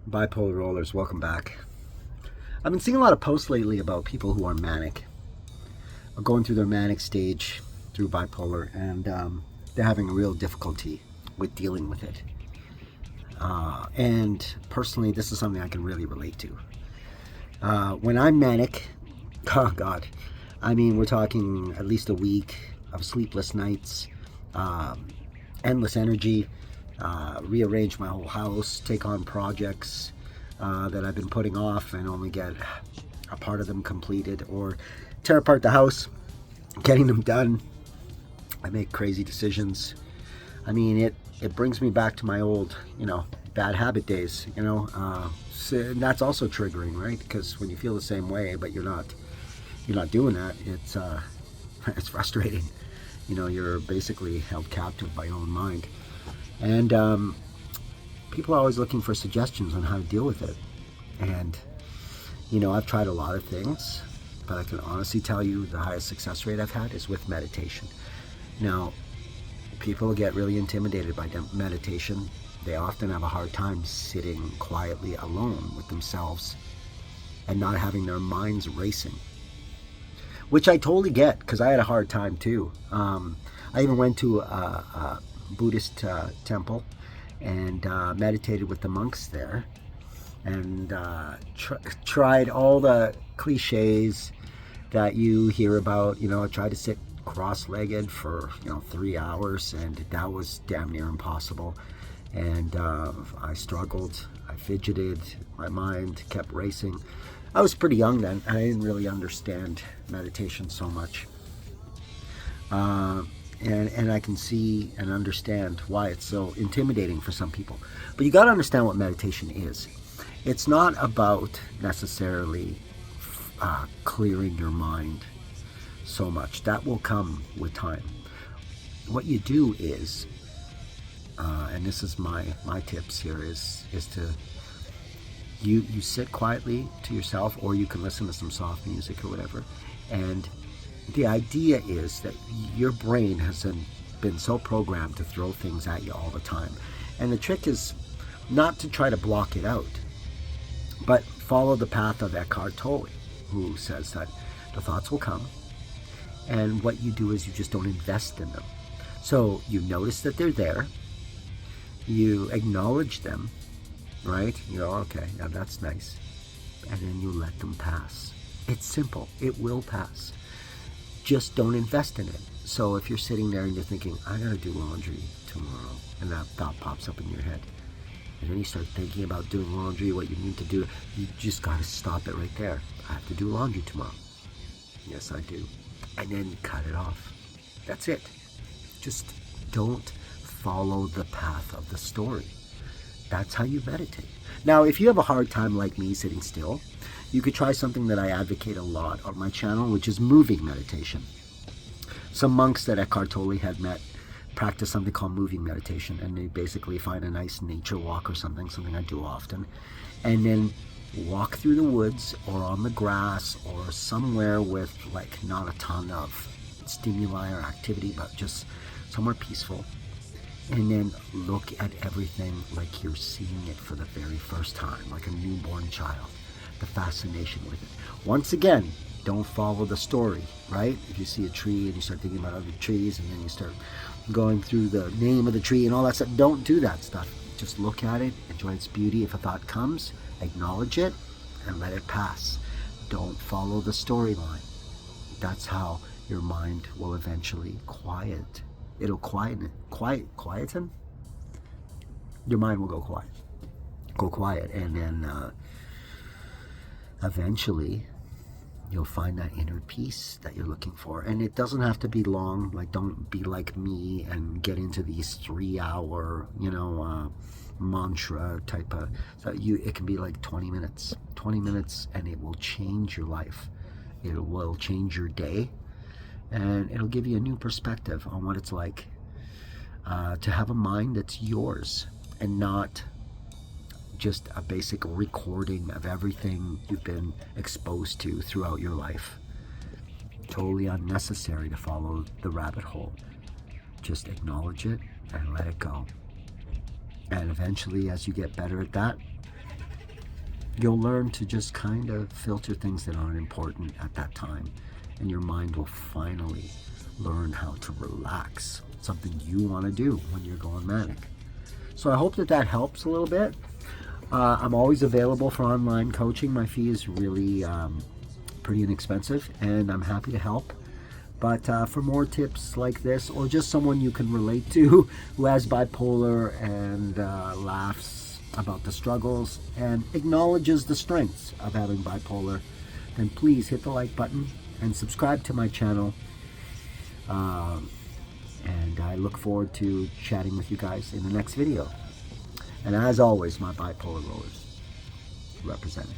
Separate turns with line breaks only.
Bipolar Rollers, welcome back. I've been seeing a lot of posts lately about people who are manic, or going through their manic stage through bipolar, and they're having a real difficulty with dealing with it. And personally, this is something I can really relate to. When I'm manic, oh God, I mean, we're talking at least a week of sleepless nights, endless energy, rearrange my whole house, take on projects that I've been putting off and only get a part of them completed, or tear apart the house, getting them done. I make crazy decisions. I mean, it brings me back to my old, bad habit days, so, and that's also triggering, right? Because when you feel the same way, but you're not doing that, it's frustrating. You're basically held captive by your own mind. And people are always looking for suggestions on how to deal with it. And, I've tried a lot of things, but I can honestly tell you the highest success rate I've had is with meditation. Now, people get really intimidated by meditation. They often have a hard time sitting quietly alone with themselves and not having their minds racing, which I totally get because I had a hard time too. I even went to a Buddhist temple and meditated with the monks there, and tried all the cliches that you hear about. I tried to sit cross-legged for 3 hours, and that was damn near impossible. And I struggled, I fidgeted, my mind kept racing. I was pretty young then, and I didn't really understand meditation so much. And I can see and understand why it's so intimidating for some people. But you got to understand what meditation is. It's not about necessarily clearing your mind so much. That will come with time. What you do is, and this is my tips here, is to you sit quietly to yourself, or you can listen to some soft music or whatever, and the idea is that your brain has been so programmed to throw things at you all the time. And the trick is not to try to block it out, but follow the path of Eckhart Tolle, who says that the thoughts will come, and what you do is you just don't invest in them. So you notice that they're there, you acknowledge them, right? You go, okay, yeah, that's nice. And then you let them pass. It's simple. It will pass. Just don't invest in it. So if you're sitting there and you're thinking, I gotta do laundry tomorrow, and that thought pops up in your head, and then you start thinking about doing laundry, what you need to do, you just gotta stop it right there. I have to do laundry tomorrow. Yes, I do. And then cut it off. That's it. Just don't follow the path of the story. That's how you meditate. Now, if you have a hard time like me sitting still, you could try something that I advocate a lot on my channel, which is moving meditation. Some monks that Eckhart Tolle had met practice something called moving meditation, and they basically find a nice nature walk or something I do often, and then walk through the woods or on the grass or somewhere with like not a ton of stimuli or activity, but just somewhere peaceful. And then look at everything like you're seeing it for the very first time, like a newborn child. The fascination with it. Once again, don't follow the story, right? If you see a tree and you start thinking about other trees, and then you start going through the name of the tree and all that stuff, don't do that stuff. Just look at it, enjoy its beauty. If a thought comes, acknowledge it and let it pass. Don't follow the storyline. That's how your mind will eventually quiet. It'll quieten. Your mind will go quiet, and then eventually you'll find that inner peace that you're looking for. And it doesn't have to be long. Like, don't be like me and get into these 3-hour mantra type of, it can be like 20 minutes, and it will change your life. It will change your day, and it'll give you a new perspective on what it's like to have a mind that's yours, and not just a basic recording of everything you've been exposed to throughout your life. Totally unnecessary to follow the rabbit hole. Just acknowledge it and let it go. And eventually, as you get better at that, you'll learn to just kind of filter things that aren't important at that time, and your mind will finally learn how to relax, something you want to do when you're going manic. So I hope that that helps a little bit. I'm always available for online coaching. My fee is really pretty inexpensive, and I'm happy to help. But for more tips like this, or just someone you can relate to who has bipolar and laughs about the struggles and acknowledges the strengths of having bipolar, then please hit the like button and subscribe to my channel. And I look forward to chatting with you guys in the next video. And as always, my bipolar rollers representing.